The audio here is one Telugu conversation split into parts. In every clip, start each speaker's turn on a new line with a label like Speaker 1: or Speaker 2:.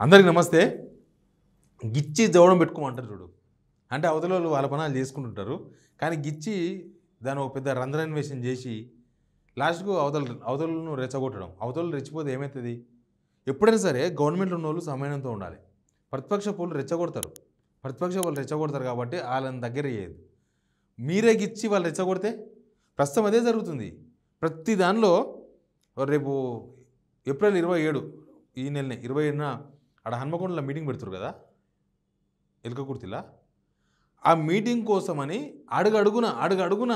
Speaker 1: అందరికి నమస్తే. గిచ్చి జవడం పెట్టుకోమంటారు చూడు. అంటే అవతల వాళ్ళు వాళ్ళ పనాలు చేసుకుంటుంటారు. కానీ గిచ్చి దాన్ని ఒక పెద్ద రంధ్రాన్వేషణ చేసి లాస్ట్కు అవతలను రెచ్చగొట్టడం. అవతలు రెచ్చిపోతే ఏమవుతుంది? ఎప్పుడైనా సరే గవర్నమెంట్లో ఉన్న వాళ్ళు సమయంతో ఉండాలి. ప్రతిపక్ష వాళ్ళు రెచ్చగొడతారు. కాబట్టి వాళ్ళని దగ్గర చేయదు. మీరే గిచ్చి వాళ్ళు రెచ్చగొడితే ప్రస్తుతం అదే జరుగుతుంది. ప్రతి దానిలో రేపు ఏప్రిల్ 27 ఈ నెలనే 27న ఆడ హన్మకొండలో మీటింగ్ పెడతారు కదా, ఎలకకుర్తిలా. ఆ మీటింగ్ కోసమని అడుగడుగున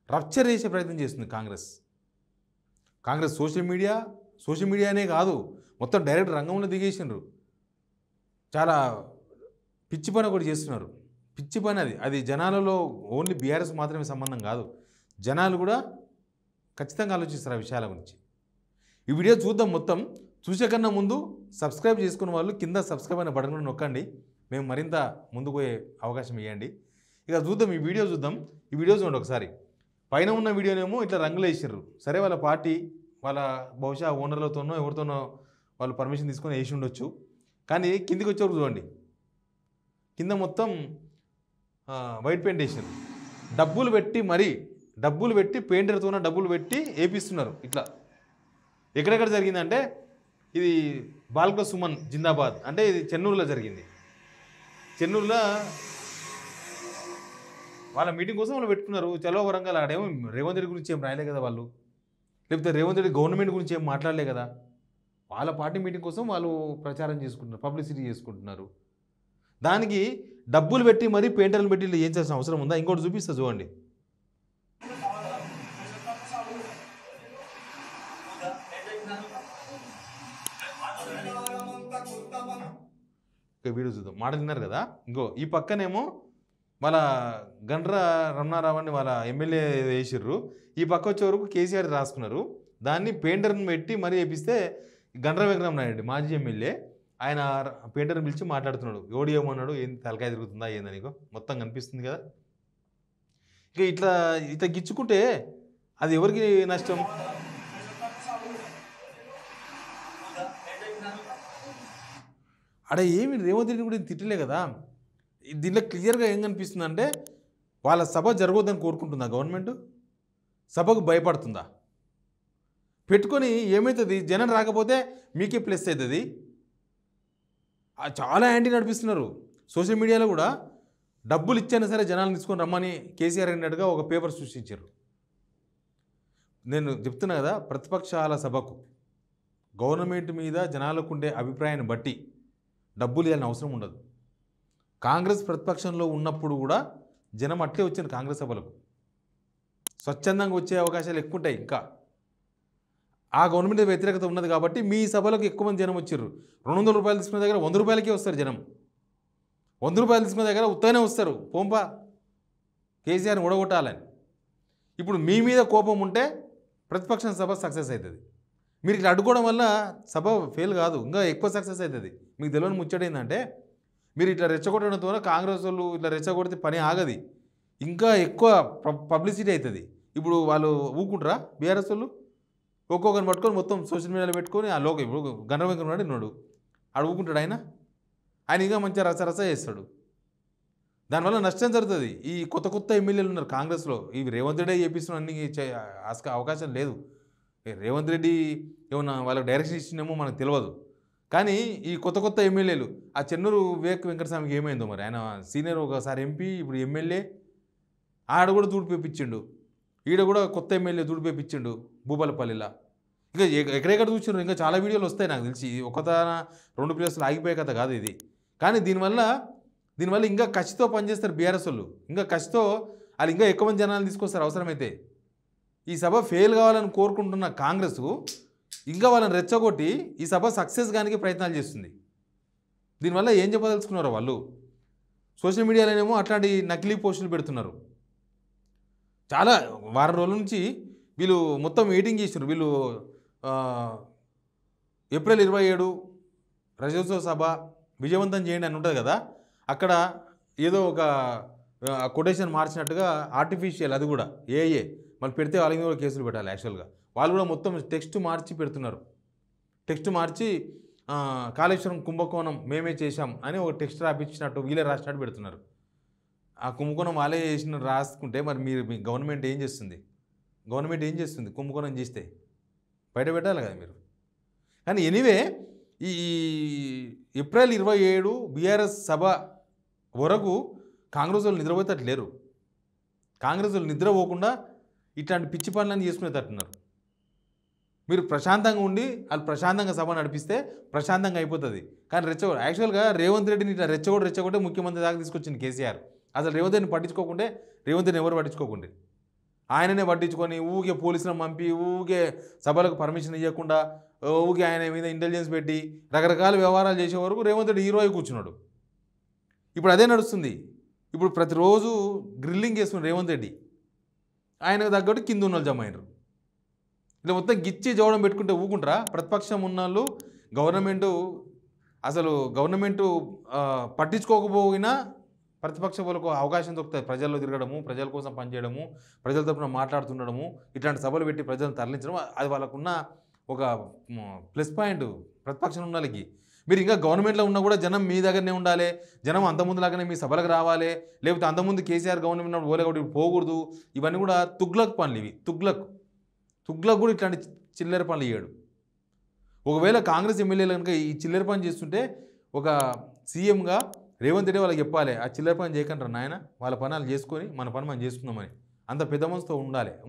Speaker 1: రప్చర్ చేసే ప్రయత్నం చేస్తుంది కాంగ్రెస్. సోషల్ మీడియానే కాదు, మొత్తం డైరెక్ట్ రంగంలో దిగేసినారు. చాలా పిచ్చి పని ఒకటి చేస్తున్నారు. పిచ్చి పని అది జనాలలో ఓన్లీ బీఆర్ఎస్ మాత్రమే సంబంధం కాదు. జనాలు కూడా ఖచ్చితంగా ఆలోచిస్తారు ఆ విషయాల గురించి. ఈ వీడియో చూద్దాం. మొత్తం చూసే కన్నా ముందు సబ్స్క్రైబ్ చేసుకున్న వాళ్ళు కింద సబ్స్క్రైబ్ అనే బటన్ నొక్కండి. మేము మరింత ముందుకు పోయే అవకాశం ఇవ్వండి. ఇక చూద్దాం, ఈ వీడియో చూడండి ఒకసారి. పైన ఉన్న వీడియోనేమో ఇట్లా రంగులు వేసారు. సరే, వాళ్ళ పార్టీ వాళ్ళ బహుశా ఓనర్లతోనో ఎవరితోనో వాళ్ళు పర్మిషన్ తీసుకొని వేసి ఉండొచ్చు. కానీ కిందికి వచ్చేవరకు చూడండి, కింద మొత్తం వైట్ పెయింట్ వేసారు. డబ్బులు పెట్టి పెయింటర్తోన డబ్బులు పెట్టి వేపిస్తున్నారు. ఇట్లా ఎక్కడెక్కడ జరిగిందంటే, ఇది బాల్క సుమన్ జిందాబాద్ అంటే ఇది చెన్నూరులో జరిగింది. చెన్నూరులో వాళ్ళ మీటింగ్ కోసం వాళ్ళు పెట్టుకున్నారు. చలో వరంగల్. ఆడేమో రేవంత్ రెడ్డి గురించి ఏం రాయలే కదా వాళ్ళు, లేకపోతే రేవంత్ రెడ్డి గవర్నమెంట్ గురించి ఏం మాట్లాడలే కదా. వాళ్ళ పార్టీ మీటింగ్ కోసం వాళ్ళు ప్రచారం చేసుకుంటున్నారు, పబ్లిసిటీ చేసుకుంటున్నారు. దానికి డబ్బులు పెట్టి మరీ పెయింటర్లు పెట్టి ఏం చేయాల్సిన అవసరం ఉందా? ఇంకోటి చూపిస్తా చూడండి. వీడియో చూద్దాం. మాట తిన్నారు కదా. ఇంకో ఈ పక్కనేమో వాళ్ళ గండ్ర రమణారావుని వాళ్ళ ఎమ్మెల్యే వేసిర్రు. ఈ పక్క వచ్చే వరకు కేసీఆర్ రాసుకున్నారు. దాన్ని పెయింటర్ని పెట్టి మరీ వేపిస్తే గండ్ర వెంకటరామనాయుడు మాజీ ఎమ్మెల్యే ఆయన పెయింటర్ని పిలిచి మాట్లాడుతున్నాడు. ఎవడు ఏమన్నాడు, ఏంది తలకాయ తిరుగుతుందా ఏందని నీకు మొత్తం కనిపిస్తుంది కదా. ఇక ఇట్లా గిచ్చుకుంటే అది ఎవరికి నష్టం? అక్కడ ఏమి రేవంత్ రెడ్డి కూడా తిట్టలే కదా. దీంట్లో క్లియర్గా ఏం కనిపిస్తుంది అంటే, వాళ్ళ సభ జరగొద్దని కోరుకుంటుందా గవర్నమెంట్? సభకు భయపడుతుందా? పెట్టుకొని ఏమవుతుంది? జనం రాకపోతే మీకే ప్లస్ అవుతుంది. చాలా యాంటీ నడిపిస్తున్నారు. సోషల్ మీడియాలో కూడా డబ్బులు ఇచ్చైనా సరే జనాలను తీసుకొని రమ్మని కేసీఆర్ అన్నట్టుగా ఒక పేపర్ సృష్టించారు. నేను చెప్తున్నా కదా, ప్రతిపక్షాల సభకు గవర్నమెంట్ మీద జనాలకు ఉండే అభిప్రాయాన్ని బట్టి డబ్బులు ఇవ్వాలని అవసరం ఉండదు. కాంగ్రెస్ ప్రతిపక్షంలో ఉన్నప్పుడు కూడా జనం అట్లే వచ్చారు కాంగ్రెస్ సభలకు. స్వచ్ఛందంగా వచ్చే అవకాశాలు ఎక్కువ ఉంటాయి. ఇంకా ఆ గవర్నమెంట్ వ్యతిరేకత ఉన్నది కాబట్టి మీ సభలకు ఎక్కువ మంది జనం వచ్చారు. 200 రూపాయలు తీసుకునే దగ్గర 100 రూపాయలకే వస్తారు జనం. 100 రూపాయలు తీసుకునే దగ్గర ఉత్తగానే వస్తారు. పోంపా కేసీఆర్ని ఓడగొట్టాలని. ఇప్పుడు మీ మీద కోపం ఉంటే ప్రతిపక్షం సభ సక్సెస్ అవుతుంది. మీరు ఇట్లా అడ్డుకోవడం వల్ల సభ ఫెయిల్ కాదు, ఇంకా ఎక్కువ సక్సెస్ అవుతుంది. మీకు తెలియని ముచ్చట ఏంటంటే, మీరు ఇట్లా రెచ్చగొట్టడంతో కాంగ్రెస్ వాళ్ళు ఇట్లా రెచ్చగొడితే పని ఆగది, ఇంకా ఎక్కువ పబ్లిసిటీ అవుతుంది. ఇప్పుడు వాళ్ళు ఊకుంటారా? బీఆర్ఎస్ వాళ్ళు ఒక్కొక్కరిని పట్టుకొని మొత్తం సోషల్ మీడియాలో పెట్టుకొని ఆ లోక ఇప్పుడు గండ్ర వెంకటరామనాయుడు ఉన్నాడు, ఆడు ఊకుంటాడు. ఆయన ఇంకా మంచిగా రస చేస్తాడు. దానివల్ల నష్టం జరుగుతుంది. ఈ కొత్త ఎమ్మెల్యేలు ఉన్నారు కాంగ్రెస్లో, ఇవి రేవంత్ రెడ్డి చేపిస్తున్న అన్ని అవకాశం లేదు. రేవంత్ రెడ్డి ఏమన్నా వాళ్ళకి డైరెక్షన్ ఇచ్చినేమో మనకు తెలియదు. కానీ ఈ కొత్త ఎమ్మెల్యేలు, ఆ చెన్నూరు వివేక్ వెంకటస్వామికి ఏమైందో మరి, ఆయన సీనియర్ ఒకసారి ఎంపీ, ఇప్పుడు ఎమ్మెల్యే, ఆడ కూడా దూడిపేపించిండు. ఈడ కూడా కొత్త ఎమ్మెల్యే దూడిపేపించిండు భూపాలపల్లిలో. ఇంకా ఎక్కడెక్కడ చూసిండ్రు, ఇంకా చాలా వీడియోలు వస్తాయి నాకు తెలిసి. ఒకదాన 2 ప్లేసులు ఆగిపోయే కథ కాదు ఇది. కానీ దీనివల్ల ఇంకా కసితో పనిచేస్తారు బీఆర్ఎస్ వాళ్ళు. ఇంకా కసితో వాళ్ళు ఇంకా ఎక్కువ మంది జనాలు తీసుకొస్తారు అవసరమైతే. ఈ సభ ఫెయిల్ కావాలని కోరుకుంటున్న కాంగ్రెస్ ఇంకా వాళ్ళని రెచ్చగొట్టి ఈ సభ సక్సెస్ కానికి ప్రయత్నాలు చేస్తుంది. దీనివల్ల ఏం చెప్పదలుచుకున్నారో వాళ్ళు. సోషల్ మీడియాలోనేమో అట్లాంటి నకిలీ పోస్టులు పెడుతున్నారు. చాలా వారం రోజుల నుంచి వీళ్ళు మొత్తం మీటింగ్ చేస్తున్నారు. వీళ్ళు ఏప్రిల్ 27 రజోత్సవ సభ విజయవంతం చేయండి అని ఉంటుంది కదా, అక్కడ ఏదో ఒక కొటేషన్ మార్చినట్టుగా ఆర్టిఫిషియల్, అది కూడా ఏఏ మళ్ళీ పెడితే వాళ్ళకి కూడా కేసులు పెట్టాలి. యాక్చువల్గా వాళ్ళు కూడా మొత్తం టెక్స్ట్ మార్చి పెడుతున్నారు. టెక్స్ట్ మార్చి కాళేశ్వరం కుంభకోణం మేమే చేశాం అని ఒక టెక్స్ట్ రాపించినట్టు వీళ్ళే రాసినట్టు పెడుతున్నారు. ఆ కుంభకోణం వాళ్ళే చేసిన రాసుకుంటే మరి మీ గవర్నమెంట్ ఏం చేస్తుంది? గవర్నమెంట్ ఏం చేస్తుంది కుంభకోణం చేస్తే? బయట పెట్టాలి కదా మీరు. కానీ ఎనీవే ఈ ఏప్రిల్ 27 బీఆర్ఎస్ సభ వరకు కాంగ్రెస్ వాళ్ళు నిద్రపోతట్లేరు. కాంగ్రెస్ వాళ్ళు నిద్రపోకుండా ఇట్లాంటి పిచ్చి పనులను చేసుకునేటట్టున్నారు. మీరు ప్రశాంతంగా ఉండి వాళ్ళు ప్రశాంతంగా సభ నడిపిస్తే ప్రశాంతంగా అయిపోతుంది. కానీ యాక్చువల్గా రేవంత్ రెడ్డిని ఇట్లా రెచ్చగొట్టే ముఖ్యమంత్రి దాకా తీసుకొచ్చింది కేసీఆర్. అసలు రేవంత్ రెడ్డిని పట్టించుకోకుంటే, రేవంత్ రెడ్డిని ఎవరు పట్టించుకోకుండే, ఆయననే పట్టించుకొని ఊగే పోలీసులను పంపి ఊగే సభలకు పర్మిషన్ ఇవ్వకుండా ఊగే ఆయన మీద ఇంటెలిజెన్స్ పెట్టి రకరకాల వ్యవహారాలు చేసే వరకు రేవంత్ రెడ్డి హీరో అయి కూర్చున్నాడు. ఇప్పుడు అదే నడుస్తుంది. ఇప్పుడు ప్రతిరోజు గ్రిల్లింగ్ చేస్తున్న రేవంత్ రెడ్డి ఆయనకు తగ్గట్టు కింద ఉన్న జమ అయినారు. ఇలా మొత్తం గిచ్చి జవడం పెట్టుకుంటే ఊకుంటారా? ప్రతిపక్షం ఉన్నోళ్ళు గవర్నమెంటు పట్టించుకోకపోయినా ప్రతిపక్ష వాళ్ళకు అవకాశం దొరుకుతుంది. ప్రజల్లో తిరగడము, ప్రజల కోసం పనిచేయడము, ప్రజల తరపున మాట్లాడుతుండడము, ఇట్లాంటి సభలు పెట్టి ప్రజలను తరలించడం అది వాళ్ళకున్న ఒక ప్లస్ పాయింట్ ప్రతిపక్షం ఉన్న వాళ్ళకి. మీరు ఇంకా గవర్నమెంట్లో ఉన్నా కూడా జనం మీ దగ్గరనే ఉండాలి, జనం అంతకుముందులాగానే మీ సభలకు రావాలి, లేకపోతే అంతకుముందు కేసీఆర్ గవర్నమెంట్ ఉన్నప్పుడు ఓలేకూడదు పోకూడదు. ఇవన్నీ కూడా తుగ్లక్ పనులు. ఇవి తుగ్లక్ కూడా ఇట్లాంటి చిల్లర పనులు చేయడు. ఒకవేళ కాంగ్రెస్ ఎమ్మెల్యేలు కనుక ఈ చిల్లర పని చేస్తుంటే ఒక సీఎంగా రేవంత్ రెడ్డి వాళ్ళకి చెప్పాలి, ఆ చిల్లర పని చేయకంటారు నాయన, వాళ్ళ పనులు చేసుకొని మన పని మనం చేసుకుందామని. అంత పెద్ద మనసుతో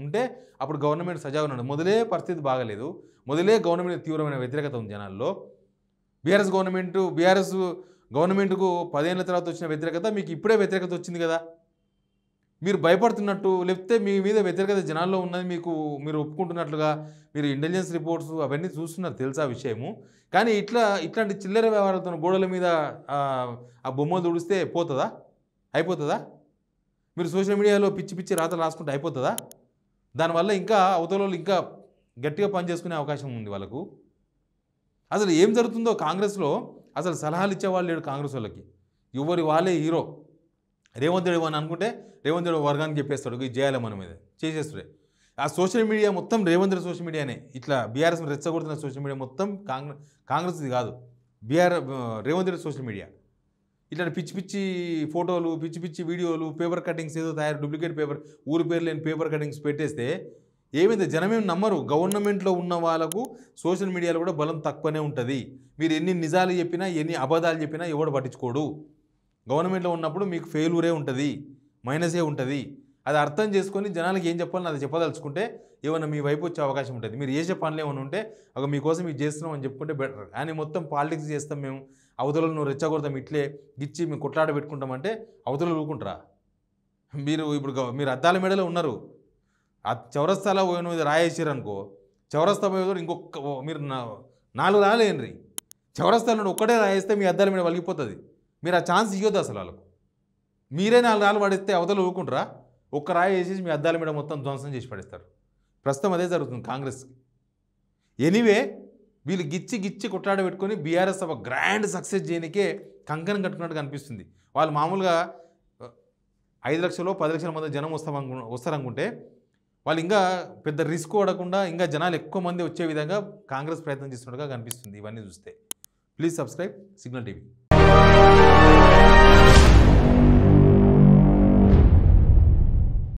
Speaker 1: ఉంటే అప్పుడు గవర్నమెంట్ సజావుగా ఉండదు. మొదలే పరిస్థితి బాగలేదు, మొదలే గవర్నమెంట్ తీవ్రమైన వ్యతిరేకత ఉంది జనాల్లో. బీఆర్ఎస్ గవర్నమెంట్కు 10 ఏళ్ళ తర్వాత వచ్చిన వ్యతిరేకత మీకు ఇప్పుడే వ్యతిరేకత వచ్చింది కదా. మీరు భయపడుతున్నట్టు, లేకపోతే మీ మీద వ్యతిరేకత జనాల్లో ఉన్నది మీరు ఒప్పుకుంటున్నట్లుగా మీరు ఇంటెలిజెన్స్ రిపోర్ట్స్ అవన్నీ చూస్తున్నారు, తెలుసా విషయము. కానీ ఇట్లాంటి చిల్లర వ్యవహారాలతో గోడల మీద ఆ బొమ్మలు తుడిస్తే అయిపోతుందా? మీరు సోషల్ మీడియాలో పిచ్చి రాతలు రాసుకుంటే అయిపోతుందా? దానివల్ల ఇంకా అవతల వాళ్ళు ఇంకా గట్టిగా పనిచేసుకునే అవకాశం ఉంది వాళ్ళకు. అసలు ఏం జరుగుతుందో కాంగ్రెస్లో అసలు సలహాలు ఇచ్చేవాళ్ళు లేడు కాంగ్రెస్ వాళ్ళకి. ఎవరి వాళ్ళే హీరో. రేవంత్ రెడ్డి అని అనుకుంటే రేవంత్ రెడ్డి వర్గానికి చెప్పేస్తాడు, ఇది చేయాలి మన మీద చేసేస్తాడే. ఆ సోషల్ మీడియా మొత్తం రేవంత్ రెడ్డి సోషల్ మీడియానే. ఇట్లా బీఆర్ఎస్ రెచ్చగొడుతున్న సోషల్ మీడియా మొత్తం కాంగ్రెస్ది కాదు, రేవంత్ రెడ్డి సోషల్ మీడియా. ఇట్లాంటి పిచ్చి ఫోటోలు, పిచ్చి వీడియోలు, పేపర్ కటింగ్స్ ఏదో డూప్లికేట్ పేపర్, ఊరి పేరు లేని పేపర్ కటింగ్స్ పెట్టేస్తే ఏమైంది? జనమేం నమ్మరు. గవర్నమెంట్లో ఉన్న వాళ్ళకు సోషల్ మీడియాలో కూడా బలం తక్కువనే ఉంటుంది. మీరు ఎన్ని నిజాలు చెప్పినా, ఎన్ని అబద్ధాలు చెప్పినా ఎవడు పట్టించుకోడు. గవర్నమెంట్లో ఉన్నప్పుడు మీకు ఫెయిల్యూరే ఉంటుంది, మైనసే ఉంటుంది. అది అర్థం చేసుకొని జనాలకి ఏం చెప్పాలని అది చెప్పదలుచుకుంటే ఏమైనా మీ వైపు వచ్చే అవకాశం ఉంటుంది. మీరు చేసే పనులు ఏమైనా ఉంటే ఒక మీకోసం ఇది చేస్తున్నాం అని చెప్పుకుంటే బెటర్. కానీ మొత్తం పాలిటిక్స్ చేస్తాం మేము, అవతలను నువ్వు రెచ్చగొడతాం, ఇట్లే గిచ్చి మేము కొట్లాడ పెట్టుకుంటామంటే అవతలు ఊరుకుంటారా? మీరు అద్దాల మేడలో ఉన్నారు, ఆ చౌరస్తాలో పోయిన రాయేసారు అనుకో, చౌరస్తా పోయి ఇంకొక మీరు 4 రాలేండి, చౌరస్తాలో ఒక్కటే రాయేస్తే మీ అద్దాల మీద వలిగిపోతుంది. మీరు ఆ ఛాన్స్ ఇవ్వద్దు అసలు వాళ్ళకు. మీరే 4 రాళ్ళు పడేస్తే అవతలు ఊరుకుంటారా? ఒక్క రాయి వేసేసి మీ అద్దాల మీద మొత్తం ధ్వంసం చేసి పడేస్తారు. ప్రస్తుతం అదే జరుగుతుంది కాంగ్రెస్కి. ఎనీవే వీళ్ళు గిచ్చి కొట్లాడ పెట్టుకొని బీఆర్ఎస్ ఒక గ్రాండ్ సక్సెస్ చేయడానికే కంకణం కట్టుకున్నట్టు కనిపిస్తుంది. వాళ్ళు మామూలుగా 5 లక్షలు 10 లక్షల మంది జనం వస్తారనుకుంటే వాళ్ళు ఇంకా పెద్ద రిస్క్ పడకుండా ఇంకా జనాలు ఎక్కువ మంది వచ్చే విధంగా కాంగ్రెస్ ప్రయత్నం చేస్తున్నట్టుగా కనిపిస్తుంది ఇవన్నీ చూస్తే. Please subscribe signal TV.